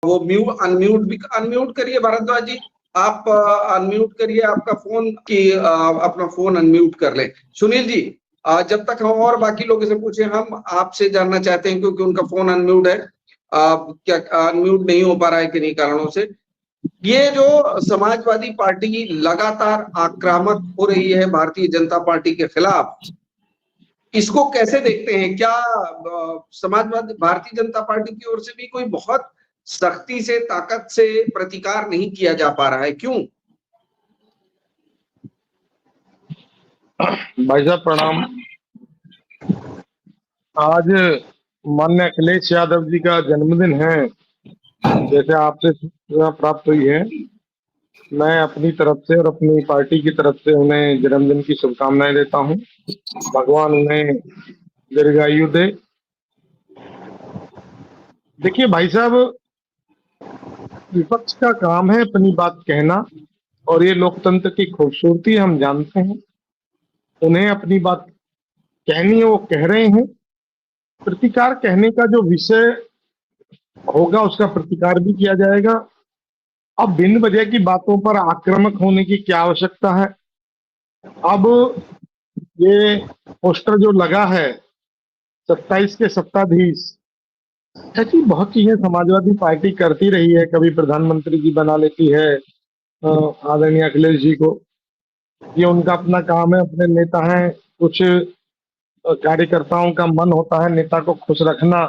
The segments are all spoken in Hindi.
वो अनम्यूट भी अनम्यूट करिए भारद्वाज जी, आप अनम्यूट करिए आपका फोन की अपना फोन अनम्यूट कर लें। सुनील जी, जब तक हम और बाकी लोगों से पूछे, हम आपसे जानना चाहते हैं क्योंकि उनका फोन अनम्यूट है, क्या अनम्यूट नहीं हो पा रहा है किन्हीं कारणों से। ये जो समाजवादी पार्टी लगातार आक्रामक हो रही है भारतीय जनता पार्टी के खिलाफ, इसको कैसे देखते हैं? क्या समाजवादी भारतीय जनता पार्टी की ओर से भी कोई बहुत सख्ती से, ताकत से प्रतिकार नहीं किया जा पा रहा है, क्यों? भाई साहब प्रणाम। आज माननीय अखिलेश यादव जी का जन्मदिन है, जैसे आपसे सूचना प्राप्त हुई है। मैं अपनी तरफ से और अपनी पार्टी की तरफ से उन्हें जन्मदिन की शुभकामनाएं देता हूं। भगवान उन्हें दीर्घायु दे। देखिए भाई साहब, विपक्ष का काम है अपनी बात कहना, और ये लोकतंत्र की खूबसूरती हम जानते हैं। उन्हें अपनी बात कहनी है, वो कह रहे हैं। प्रतिकार कहने का जो विषय होगा उसका प्रतिकार भी किया जाएगा। अब बिन वजह की बातों पर आक्रामक होने की क्या आवश्यकता है? अब ये पोस्टर जो लगा है 27 के सत्ताधीश, ऐसी बहुत चीजें समाजवादी पार्टी करती रही है। कभी प्रधानमंत्री जी बना लेती है आदरणीय अखिलेश जी को। ये उनका अपना काम है, अपने नेता हैं। कुछ कार्यकर्ताओं का मन होता है नेता को खुश रखना,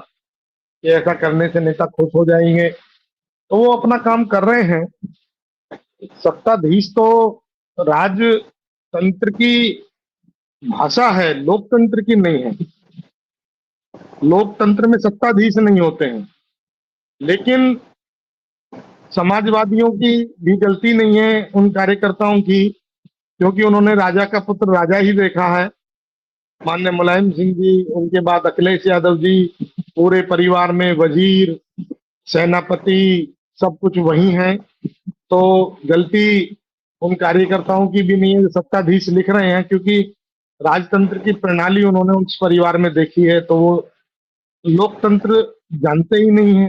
कि ऐसा करने से नेता खुश हो जाएंगे, तो वो अपना काम कर रहे हैं। सत्ताधीश तो राजतंत्र की भाषा है, लोकतंत्र की नहीं है। लोकतंत्र में सत्ताधीश नहीं होते हैं। लेकिन समाजवादियों की भी गलती नहीं है, उन कार्यकर्ताओं की, क्योंकि उन्होंने राजा का पुत्र राजा ही देखा है। माननीय मुलायम सिंह जी, उनके बाद अखिलेश यादव जी, पूरे परिवार में वजीर, सेनापति, सब कुछ वही है। तो गलती उन कार्यकर्ताओं की भी नहीं है जो सत्ताधीश लिख रहे हैं, क्योंकि राजतंत्र की प्रणाली उन्होंने उस परिवार में देखी है, तो वो लोकतंत्र जानते ही नहीं है।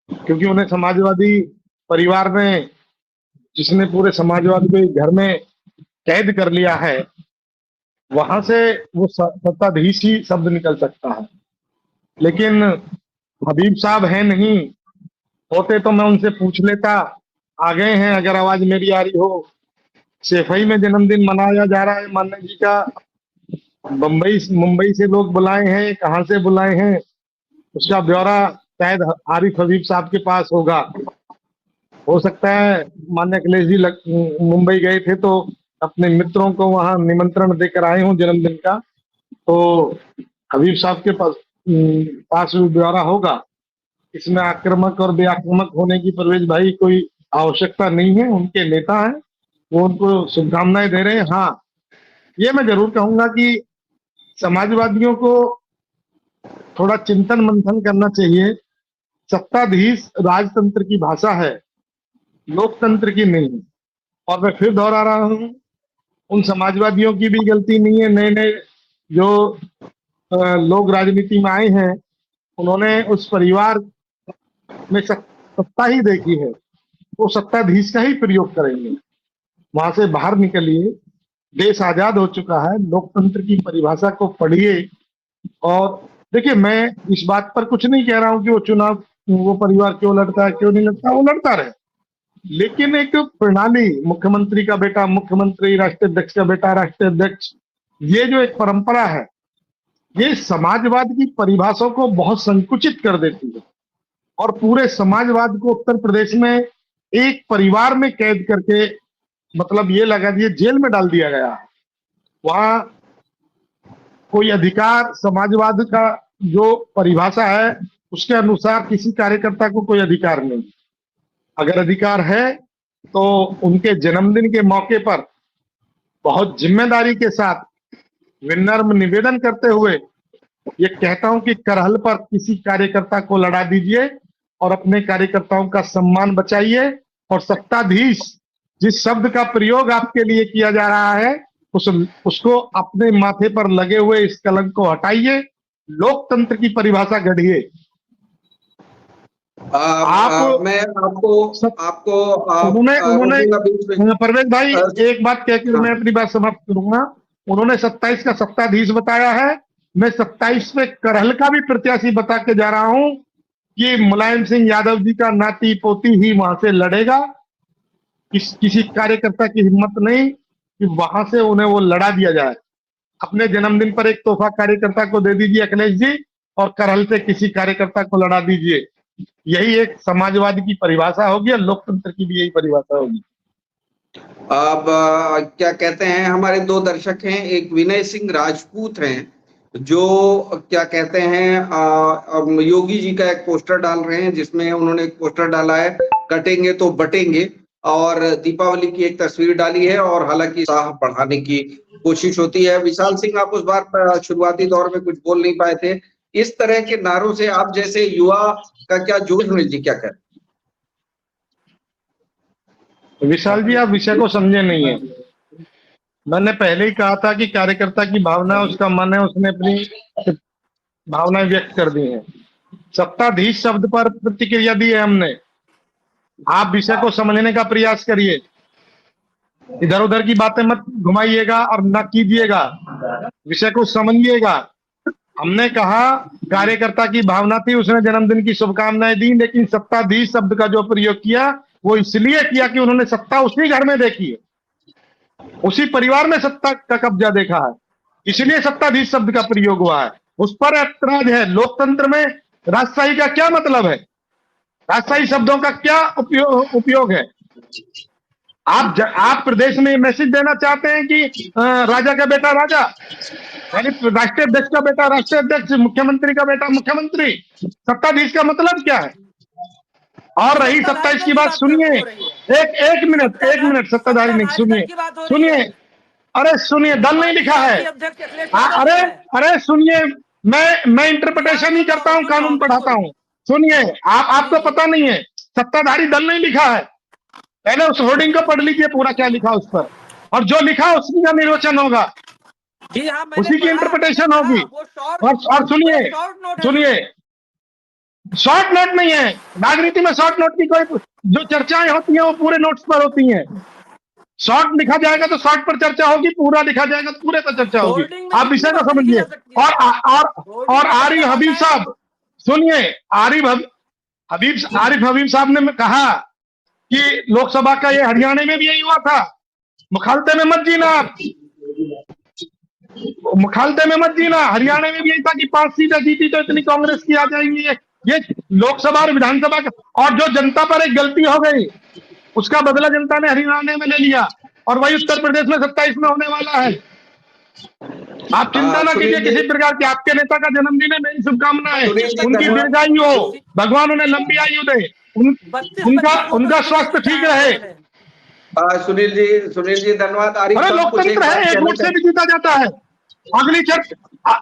क्योंकि उन्हें समाजवादी परिवार में, जिसने पूरे समाजवाद को घर में कैद कर लिया है, वहां से वो सत्ताधीश ही शब्द निकल सकता है। लेकिन हबीब साहब है नहीं, होते तो मैं उनसे पूछ लेता। आ गए हैं, अगर आवाज मेरी आ रही हो। सेफई में जन्मदिन मनाया जा रहा है मान्य जी का। मुंबई से लोग बुलाए हैं, कहाँ से बुलाए हैं उसका ब्यौरा शायद आरिफ हबीब साहब के पास होगा। हो सकता है मान्य अखिलेश जी मुंबई गए थे तो अपने मित्रों को वहां निमंत्रण देकर आए हों जन्मदिन का, तो हबीब साहब के पास भी ब्यौरा होगा। इसमें आक्रामक और बेआक्रामक होने की परवेज भाई कोई आवश्यकता नहीं है। उनके नेता हैं, वो उनको शुभकामनाएं दे रहे हैं। हाँ, ये मैं जरूर कहूंगा कि समाजवादियों को थोड़ा चिंतन मंथन करना चाहिए। सत्ताधीश राजतंत्र की भाषा है, लोकतंत्र की नहीं। और मैं फिर दोहरा रहा हूं, उन समाजवादियों की भी गलती नहीं है। नए नए जो लोग राजनीति में आए हैं, उन्होंने उस परिवार में सत्ता ही देखी है, वो सत्ताधीश का ही प्रयोग करेंगे। वहां से बाहर निकलिए, देश आजाद हो चुका है। लोकतंत्र की परिभाषा को पढ़िए। और देखिए, मैं इस बात पर कुछ नहीं कह रहा हूं कि वो चुनाव, वो परिवार क्यों लड़ता है, क्यों नहीं लड़ता, वो लड़ता रहे। लेकिन एक प्रणाली, मुख्यमंत्री का बेटा मुख्यमंत्री, राष्ट्रीय अध्यक्ष का बेटा राष्ट्रीय अध्यक्ष, ये जो एक परंपरा है, ये समाजवाद की परिभाषा को बहुत संकुचित कर देती है। और पूरे समाजवाद को उत्तर प्रदेश में एक परिवार में कैद करके, मतलब ये लगा दिए, जेल में डाल दिया गया। वहां कोई अधिकार, समाजवाद का जो परिभाषा है उसके अनुसार किसी कार्यकर्ता को कोई अधिकार नहीं। अगर अधिकार है तो उनके जन्मदिन के मौके पर बहुत जिम्मेदारी के साथ विनम्र निवेदन करते हुए ये कहता हूं कि करहल पर किसी कार्यकर्ता को लड़ा दीजिए और अपने कार्यकर्ताओं का सम्मान बचाइए। और सत्ताधीश जिस शब्द का प्रयोग आपके लिए किया जा रहा है, उसको अपने माथे पर लगे हुए इस कलंक को हटाइए। लोकतंत्र की परिभाषा गढ़िए। आप मैं आपको सब आपको उन्होंने उन्होंने रोकूंगा बीच में। परवेज भाई एक बात कहकर हाँ। मैं अपनी बात समाप्त करूंगा। उन्होंने 27 का सत्ताधीश बताया है, मैं 27 में करहल का भी प्रत्याशी बता के जा रहा हूं कि मुलायम सिंह यादव जी का नाती पोती ही वहां से लड़ेगा। किसी कार्यकर्ता की हिम्मत नहीं कि वहां से उन्हें वो लड़ा दिया जाए। अपने जन्मदिन पर एक तोहफा कार्यकर्ता को दे दीजिए अखिलेश जी, और करहल से किसी कार्यकर्ता को लड़ा दीजिए। यही एक समाजवाद की परिभाषा होगी और लोकतंत्र की भी यही परिभाषा होगी। अब क्या कहते हैं, हमारे दो दर्शक हैं, एक विनय सिंह राजपूत हैं जो क्या कहते हैं योगी जी का एक पोस्टर डाल रहे हैं, जिसमें उन्होंने एक पोस्टर डाला है कटेंगे तो बटेंगे, और दीपावली की एक तस्वीर डाली है, और हालांकि उत्साह बढ़ाने की कोशिश होती है। विशाल सिंह, आप उस बार शुरुआती दौर में कुछ बोल नहीं पाए थे। इस तरह के नारों से आप जैसे युवा का क्या जोश, सुनील जी क्या कहें? विशाल जी, आप विषय को समझे नहीं है। मैंने पहले ही कहा था कि कार्यकर्ता की भावना, उसका मन है, उसने अपनी भावनाएं व्यक्त कर दी हैं। सत्ताधीश शब्द पर प्रतिक्रिया दी है हमने। आप विषय को समझने का प्रयास करिए, इधर उधर की बातें मत घुमाइएगा और न कीजिएगा, विषय को समझिएगा। हमने कहा कार्यकर्ता की भावना थी, उसने जन्मदिन की शुभकामनाएं दी, लेकिन सत्ताधीश शब्द का जो प्रयोग किया वो इसलिए किया कि उन्होंने सत्ता उसी घर में देखी है, उसी परिवार में सत्ता का कब्जा देखा है, इसलिए सत्ताधीश शब्द का प्रयोग हुआ है। उस पर ऐतराज है। लोकतंत्र में राजशाही का क्या मतलब है? राजशाही शब्दों का क्या उपयोग है? आप प्रदेश में मैसेज देना चाहते हैं कि राजा का बेटा राजा, यानी राष्ट्रीय अध्यक्ष का बेटा राष्ट्रीय अध्यक्ष, मुख्यमंत्री का बेटा मुख्यमंत्री। सत्ताधीश का मतलब क्या है? और रही 27 की बात, सुनिए, एक मिनट, सत्ताधारी नहीं, सुनिए सुनिए, अरे सुनिए, दल नहीं लिखा है। अरे अरे सुनिए, मैं इंटरप्रिटेशन ही करता हूँ, कानून पढ़ाता हूँ। सुनिए, आपको पता नहीं है, सत्ताधारी दल नहीं लिखा है। पहले उस होर्डिंग को पढ़ लीजिए पूरा, क्या लिखा उस पर, और जो लिखा उसी का निर्वचन होगा, उसी की इंटरप्रिटेशन होगी। और सुनिए, शॉर्ट नोट नहीं है। राजनीति में शॉर्ट नोट की कोई, जो चर्चाएं होती हैं वो पूरे नोट्स पर होती हैं। शॉर्ट लिखा जाएगा तो शॉर्ट पर चर्चा होगी, पूरा लिखा जाएगा तो पूरे पर चर्चा होगी। आप विषय को समझिए। और आरिफ हबीब साहब, सुनिए, आरिफ हबीब साहब ने कहा कि लोकसभा का ये हरियाणा में भी यही हुआ था। मुखालते में मत जीना आप, मुखालते में मत जीना। हरियाणा में भी यही था कि 5 सीटें जीती तो इतनी कांग्रेस की आ जाएंगी। ये लोकसभा और विधानसभा का, और जो जनता पर एक गलती हो गई उसका बदला जनता ने हरियाणा में ले लिया, और वही उत्तर प्रदेश में 27 में होने वाला है। आप चिंता ना कीजिए किसी प्रकार की। आपके नेता का जन्मदिन है, मेरी शुभकामनाएं, उनकी दीर्घायु हो, भगवान उन्हें लंबी आयु दे, उनका स्वास्थ्य ठीक रहे। सुनील जी धन्यवाद। अरे लोकतंत्र है, एक वोट से भी जीता जाता है। अगली चर्चा